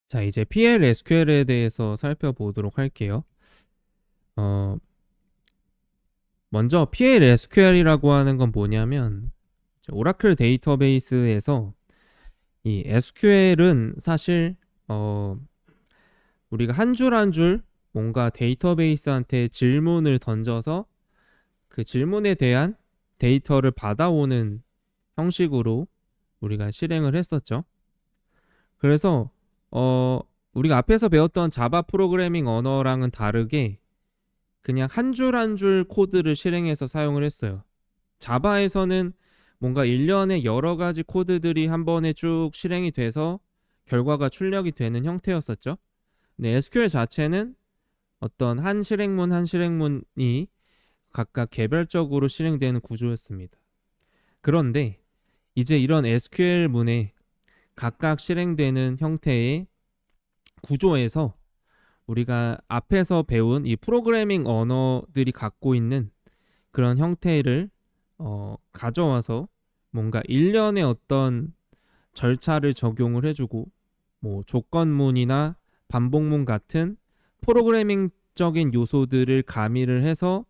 자, 이제 PLSQL에 대해서 살펴보도록 할게요. 어, 먼저 PLSQL이라고 하는 건 뭐냐면 오라클 데이터베이스에서 이 SQL은 사실 우리가 한 줄 한 줄 뭔가 데이터베이스한테 질문을 던져서 그 질문에 대한 데이터를 받아오는 형식으로 우리가 실행을 했었죠. 그래서 우리가 앞에서 배웠던 자바 프로그래밍 언어랑은 다르게 그냥 한 줄 한 줄 코드를 실행해서 사용을 했어요. 자바에서는 뭔가 일련의 여러 가지 코드들이 한 번에 쭉 실행이 돼서 결과가 출력이 되는 형태였었죠. 근데 SQL 자체는 어떤 한 실행문 한 실행문이 각각 개별적으로 실행되는 구조였습니다. 그런데 이제 이런 SQL 문에 각각 실행되는 형태의 구조에서 우리가 앞에서 배운 이 프로그래밍 언어들이 갖고 있는 그런 형태를 가져와서 뭔가 일련의 어떤 절차를 적용을 해주고 뭐 조건문이나 반복문 같은 프로그래밍적인 요소들을 가미를 해서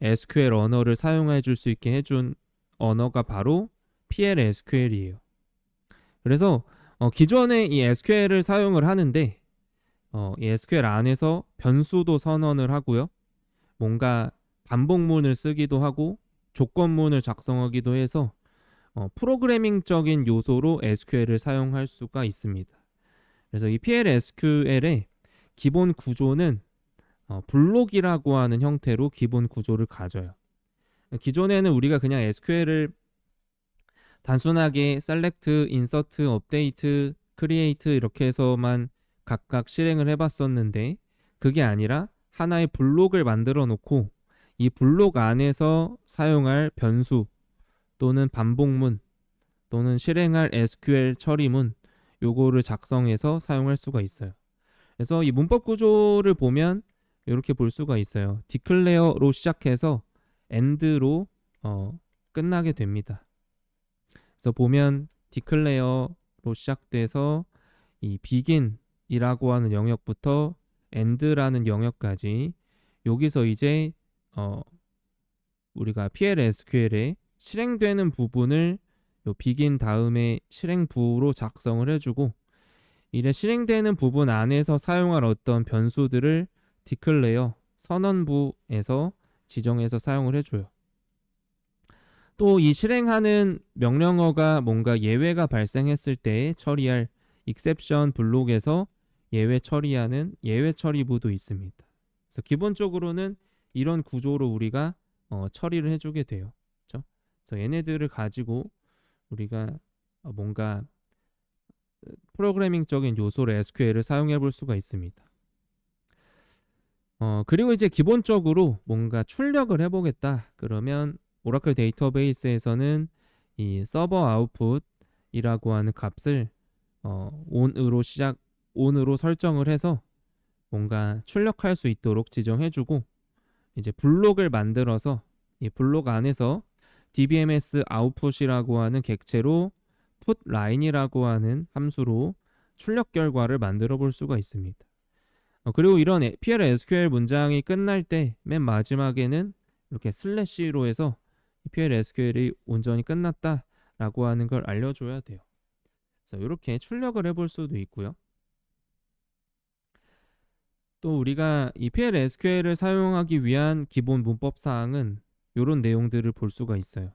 SQL 언어를 사용해 줄 수 있게 해준 언어가 바로 PLSQL이에요. 그래서 기존에 이 SQL을 사용을 하는데 이 SQL 안에서 변수도 선언을 하고요. 뭔가 반복문을 쓰기도 하고 조건문을 작성하기도 해서 프로그래밍적인 요소로 SQL을 사용할 수가 있습니다. 그래서 이 PLSQL의 기본 구조는 블록이라고 하는 형태로 기본 구조를 가져요. 기존에는 우리가 그냥 SQL을 단순하게 select, insert, update, create 이렇게 해서만 각각 실행을 해봤었는데 그게 아니라 하나의 블록을 만들어 놓고 이 블록 안에서 사용할 변수 또는 반복문 또는 실행할 SQL 처리문 요거를 작성해서 사용할 수가 있어요. 그래서 이 문법 구조를 보면 이렇게 볼 수가 있어요. declare로 시작해서 end로 끝나게 됩니다. 그래서 보면 declare로 시작돼서 이 begin이라고 하는 영역부터 end라는 영역까지 여기서 이제 우리가 PLSQL에 실행되는 부분을 요 begin 다음에 실행부로 작성을 해주고 이래 실행되는 부분 안에서 사용할 어떤 변수들을 declare 선언부에서 지정해서 사용을 해줘요. 또 이 실행하는 명령어가 뭔가 예외가 발생했을 때 처리할 exception 블록에서 예외 처리하는 예외 처리부도 있습니다. 그래서 기본적으로는 이런 구조로 우리가 처리를 해주게 돼요. 그렇죠? 그래서 얘네들을 가지고 우리가 뭔가 프로그래밍적인 요소로 SQL을 사용해 볼 수가 있습니다. 그리고 이제 기본적으로 뭔가 출력을 해보겠다. 그러면 오라클 데이터베이스에서는 이 서버 아웃풋이라고 하는 값을 on으로 설정을 해서 뭔가 출력할 수 있도록 지정해주고 이제 블록을 만들어서 이 블록 안에서 dbms 아웃풋이라고 하는 객체로 putLine이라고 하는 함수로 출력 결과를 만들어 볼 수가 있습니다. 그리고 이런 PLSQL 문장이 끝날 때 맨 마지막에는 이렇게 슬래시로 해서 PLSQL이 온전히 끝났다라고 하는 걸 알려줘야 돼요. 그래서 이렇게 출력을 해볼 수도 있고요. 또 우리가 이 PLSQL을 사용하기 위한 기본 문법 사항은 이런 내용들을 볼 수가 있어요.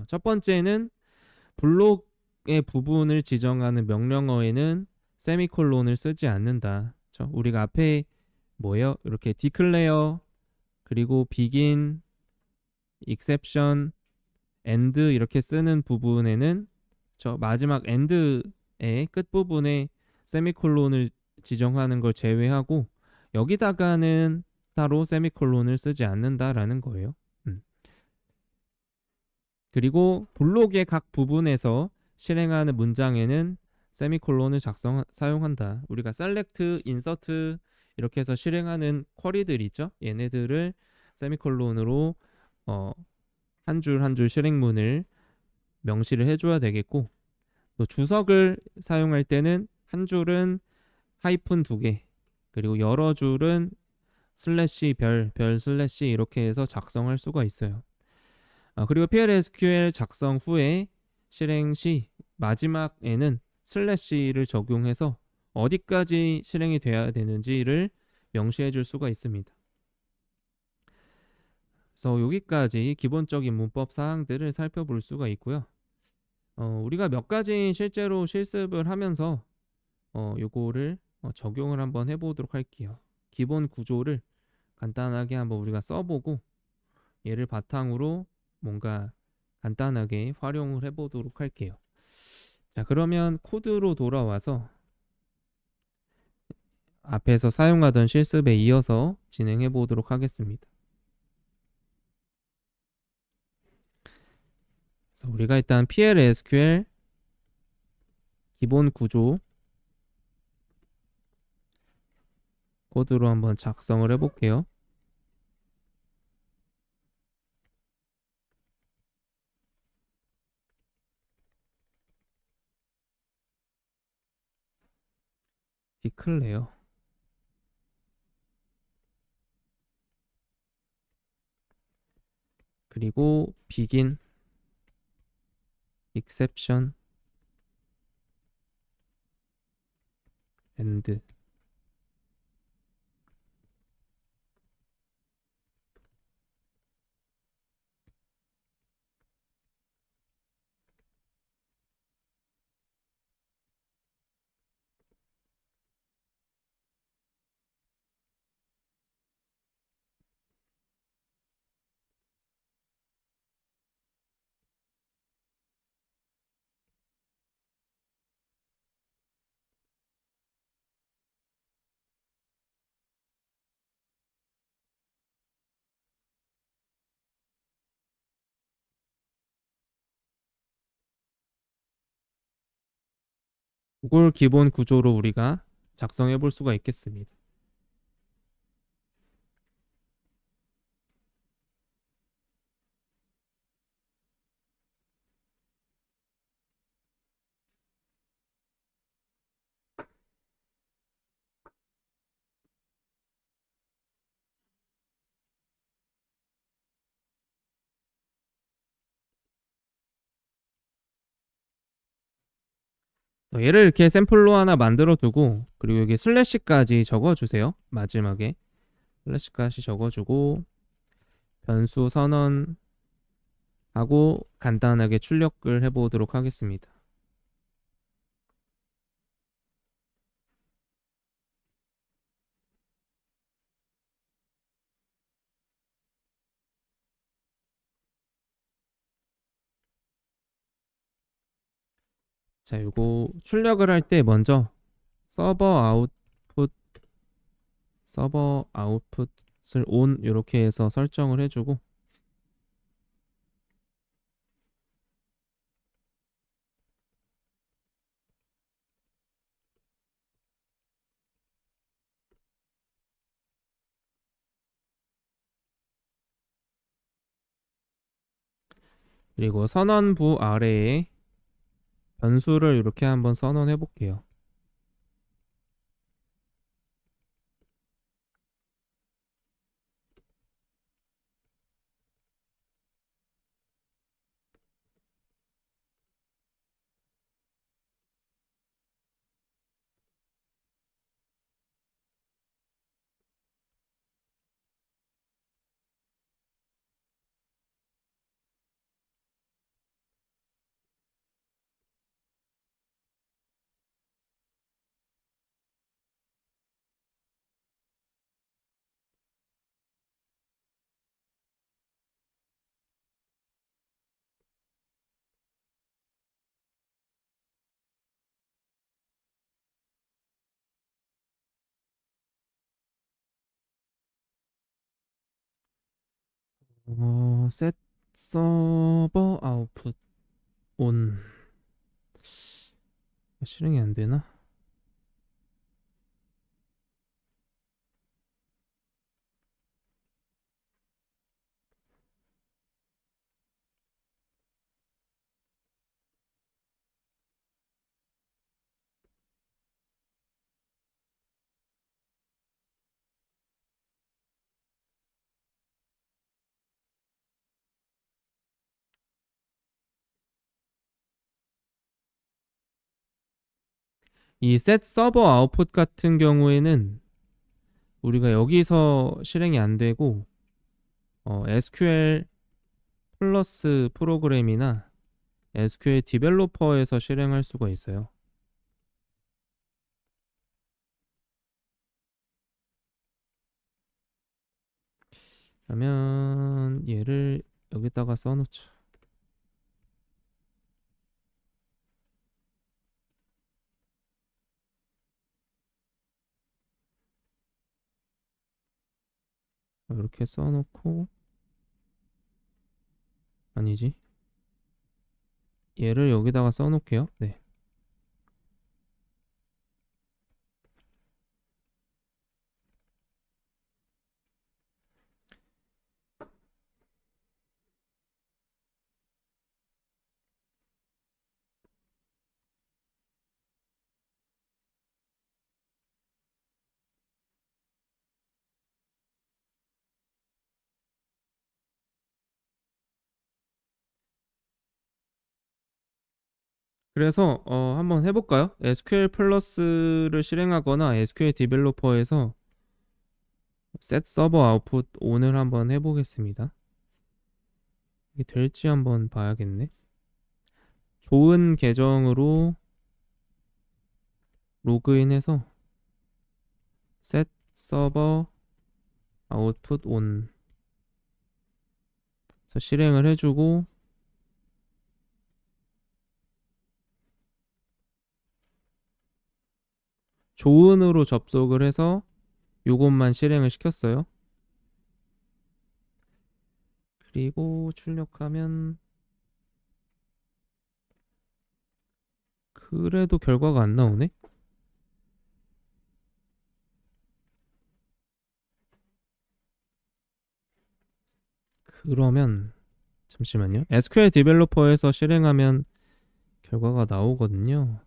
첫 번째는 블록의 부분을 지정하는 명령어에는 세미콜론을 쓰지 않는다. 그렇죠? 우리가 앞에 뭐예요? 이렇게 declare 그리고 begin, exception, end 이렇게 쓰는 부분에는 저 마지막 end의 끝부분에 세미콜론을 지정하는 걸 제외하고 여기다가는 따로 세미콜론을 쓰지 않는다라는 거예요. 그리고 블록의 각 부분에서 실행하는 문장에는 세미콜론을 사용한다. 우리가 select, insert 이렇게 해서 실행하는 쿼리들 있죠? 얘네들을 세미콜론으로 한 줄 한 줄 실행문을 명시를 해줘야 되겠고 또 주석을 사용할 때는 한 줄은 하이픈 두 개, 그리고 여러 줄은 슬래시 별 슬래시 이렇게 해서 작성할 수가 있어요. 그리고 PLSQL 작성 후에 실행 시 마지막에는 슬래시를 적용해서 어디까지 실행이 돼야 되는지를 명시해 줄 수가 있습니다. 그래서 여기까지 기본적인 문법 사항들을 살펴볼 수가 있고요. 우리가 몇 가지 실제로 실습을 하면서 요거를 적용을 한번 해보도록 할게요. 기본 구조를 간단하게 한번 우리가 써보고 얘를 바탕으로 뭔가 간단하게 활용을 해보도록 할게요. 자, 그러면 코드로 돌아와서 앞에서 사용하던 실습에 이어서 진행해 보도록 하겠습니다. 그래서 우리가 일단 PLSQL 기본 구조 코드로 한번 작성을 해볼게요. 디클레어 그리고 begin exception end 이걸 기본 구조로 우리가 작성해 볼 수가 있겠습니다. 얘를 이렇게 샘플로 하나 만들어 두고 그리고 여기 슬래시까지 적어주세요. 마지막에 슬래시까지 적어주고 변수 선언하고 간단하게 출력을 해보도록 하겠습니다. 자, 요거 출력을 할 때 먼저 서버 아웃풋 서버 아웃풋을 on 이렇게 해서 설정을 해주고 그리고 선언부 아래에 변수를 이렇게 한번 선언해 볼게요. set 서버 아웃풋 on 실행이 안 되나? 이 set 서버 아웃풋 같은 경우에는 우리가 여기서 실행이 안 되고 SQL 플러스 프로그램이나 SQL 디벨로퍼에서 실행할 수가 있어요. 그러면 얘를 여기다가 써놓죠. 이렇게 써놓고, 아니지, 얘를 여기다가 써놓을게요. 네. 그래서 한번 해볼까요? SQL 플러스를 실행하거나 SQL 디벨로퍼에서 set 서버 아웃풋 on을 한번 해보겠습니다. 이게 될지 한번 봐야겠네. 좋은 계정으로 로그인해서 set 서버 아웃풋 on 그래서 실행을 해주고, 조은으로 접속을 해서 요것만 실행을 시켰어요. 그리고 출력하면 그래도 결과가 안 나오네. 그러면 잠시만요. SQL 디벨로퍼에서 실행하면 결과가 나오거든요.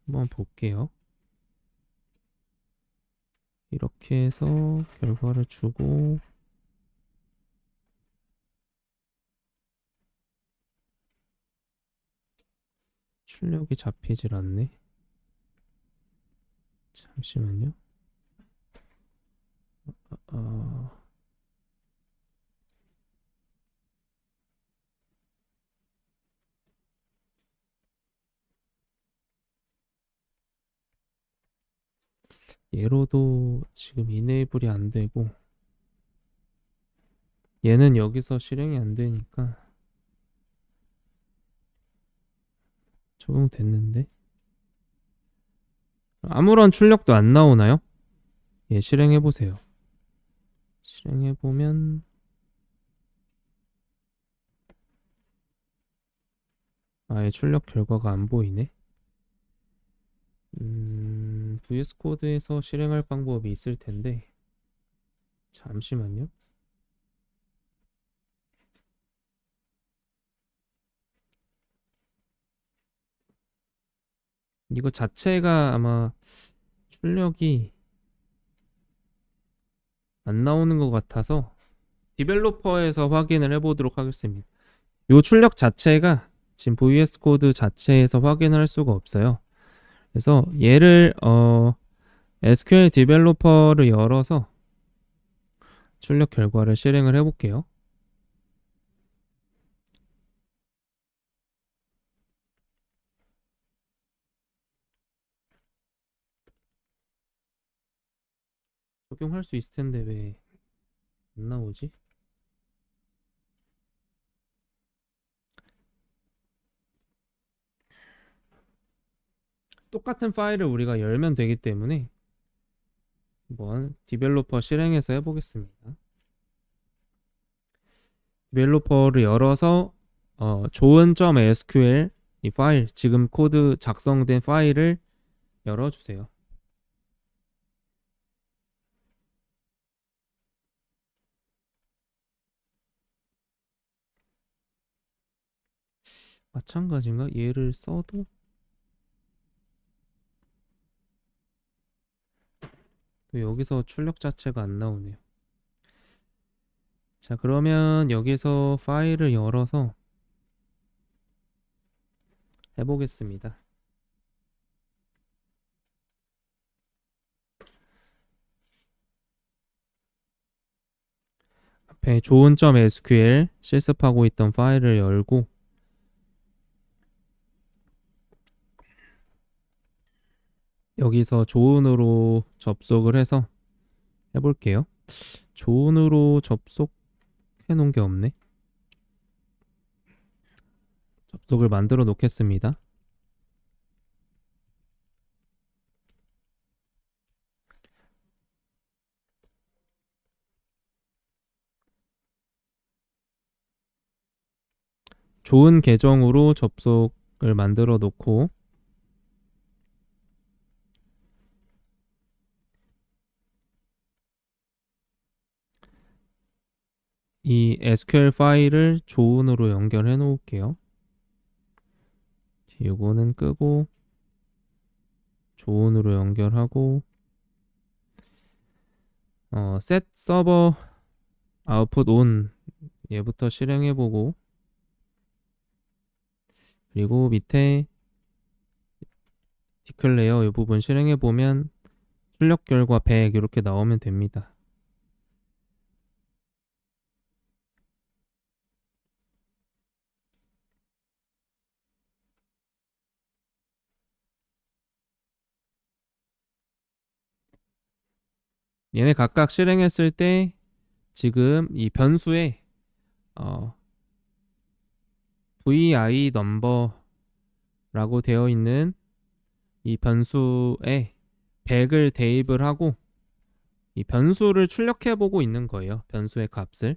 한번 볼게요. 이렇게 해서 결과를 주고, 출력이 잡히질 않네. 잠시만요. 어, 얘로도 지금 이네이블이 안 되고, 얘는 여기서 실행이 안 되니까 적용됐는데 아무런 출력도 안 나오나요? 예, 실행해 보세요. 실행해 보면 아예 출력 결과가 안 보이네. VS 코드에서 실행할 방법이 있을 텐데 잠시만요. 이거 자체가 아마 출력이 안 나오는 것 같아서 디벨로퍼에서 확인을 해보도록 하겠습니다. 이 출력 자체가 지금 VS 코드 자체에서 확인을 할 수가 없어요. 그래서 얘를 SQL 디벨로퍼를 열어서 출력 결과를 실행을 해볼게요. 적용할 수 있을 텐데 왜 안 나오지? 똑같은 파일을 우리가 열면 되기 때문에 한번 디벨로퍼 실행해서 해보겠습니다. 디벨로퍼를 열어서 조은.sql 이 파일, 지금 코드 작성된 파일을 열어주세요. 마찬가지인가? 얘를 써도 또 여기서 출력 자체가 안 나오네요. 자, 그러면 여기서 파일을 열어서 해보겠습니다. 앞에 조은.sql 실습하고 있던 파일을 열고 여기서 조은으로 접속을 해서 해볼게요. 조은으로 접속해 놓은 게 없네. 접속을 만들어 놓겠습니다. 조은 계정으로 접속을 만들어 놓고 이 SQL 파일을 조은으로 연결해 놓을게요. 이거는 끄고 조은으로 연결하고 set server output on 얘부터 실행해보고 그리고 밑에 declare 이 부분 실행해보면 출력 결과 100 이렇게 나오면 됩니다. 얘네 각각 실행했을 때 지금 이 변수에 vi number라고 되어 있는 이 변수에 100을 대입을 하고 이 변수를 출력해 보고 있는 거예요. 변수의 값을.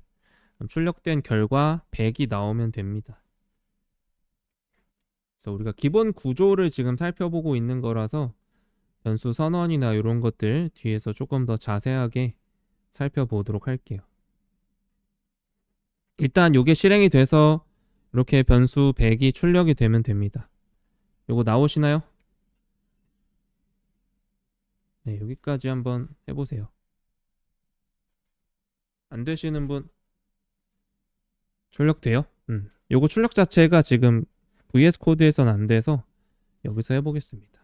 그럼 출력된 결과 100이 나오면 됩니다. 그래서 우리가 기본 구조를 지금 살펴보고 있는 거라서 변수 선언이나 이런 것들 뒤에서 조금 더 자세하게 살펴보도록 할게요. 일단 이게 실행이 돼서 이렇게 변수 100이 출력이 되면 됩니다. 요거 나오시나요? 네, 여기까지 한번 해보세요. 안 되시는 분 출력돼요? 요거 출력 자체가 지금 VS 코드에서는 안 돼서 여기서 해보겠습니다.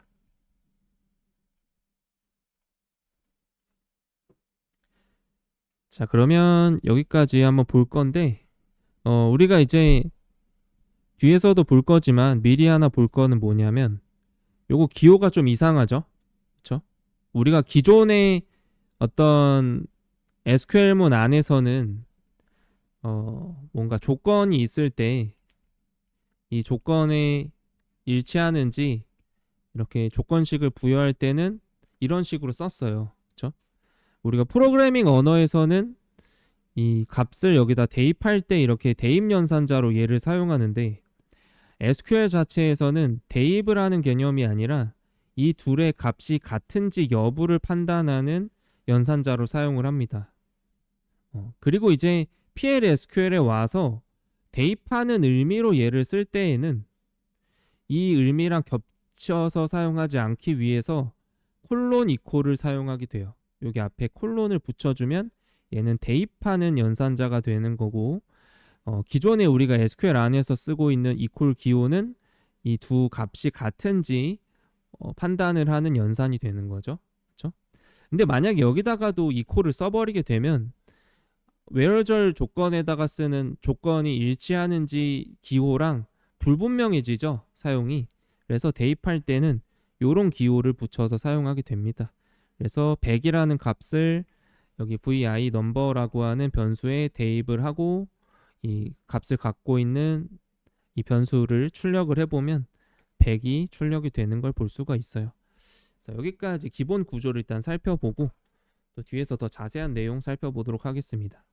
자, 그러면 여기까지 한번 볼 건데 우리가 이제 뒤에서도 볼 거지만 미리 하나 볼 거는 뭐냐면 요거 기호가 좀 이상하죠? 그쵸? 우리가 기존의 어떤 SQL문 안에서는 뭔가 조건이 있을 때 이 조건에 일치하는지 이렇게 조건식을 부여할 때는 이런 식으로 썼어요. 그쵸? 우리가 프로그래밍 언어에서는 이 값을 여기다 대입할 때 이렇게 대입 연산자로 얘를 사용하는데 SQL 자체에서는 대입을 하는 개념이 아니라 이 둘의 값이 같은지 여부를 판단하는 연산자로 사용을 합니다. 그리고 이제 PL/SQL에 와서 대입하는 의미로 얘를 쓸 때에는 이 의미랑 겹쳐서 사용하지 않기 위해서 콜론 이퀄을 사용하게 돼요. 여기 앞에 콜론을 붙여주면 얘는 대입하는 연산자가 되는 거고 기존에 우리가 SQL 안에서 쓰고 있는 이퀄 기호는 이 두 값이 같은지 판단을 하는 연산이 되는 거죠. 그렇죠? 근데 만약에 여기다가도 이퀄을 써버리게 되면 where절 조건에다가 쓰는 조건이 일치하는지 기호랑 불분명해지죠, 사용이. 그래서 대입할 때는 이런 기호를 붙여서 사용하게 됩니다. 그래서 100이라는 값을 여기 vi number라고 하는 변수에 대입을 하고 이 값을 갖고 있는 이 변수를 출력을 해보면 100이 출력이 되는 걸 볼 수가 있어요. 그래서 여기까지 기본 구조를 일단 살펴보고 또 뒤에서 더 자세한 내용 살펴보도록 하겠습니다.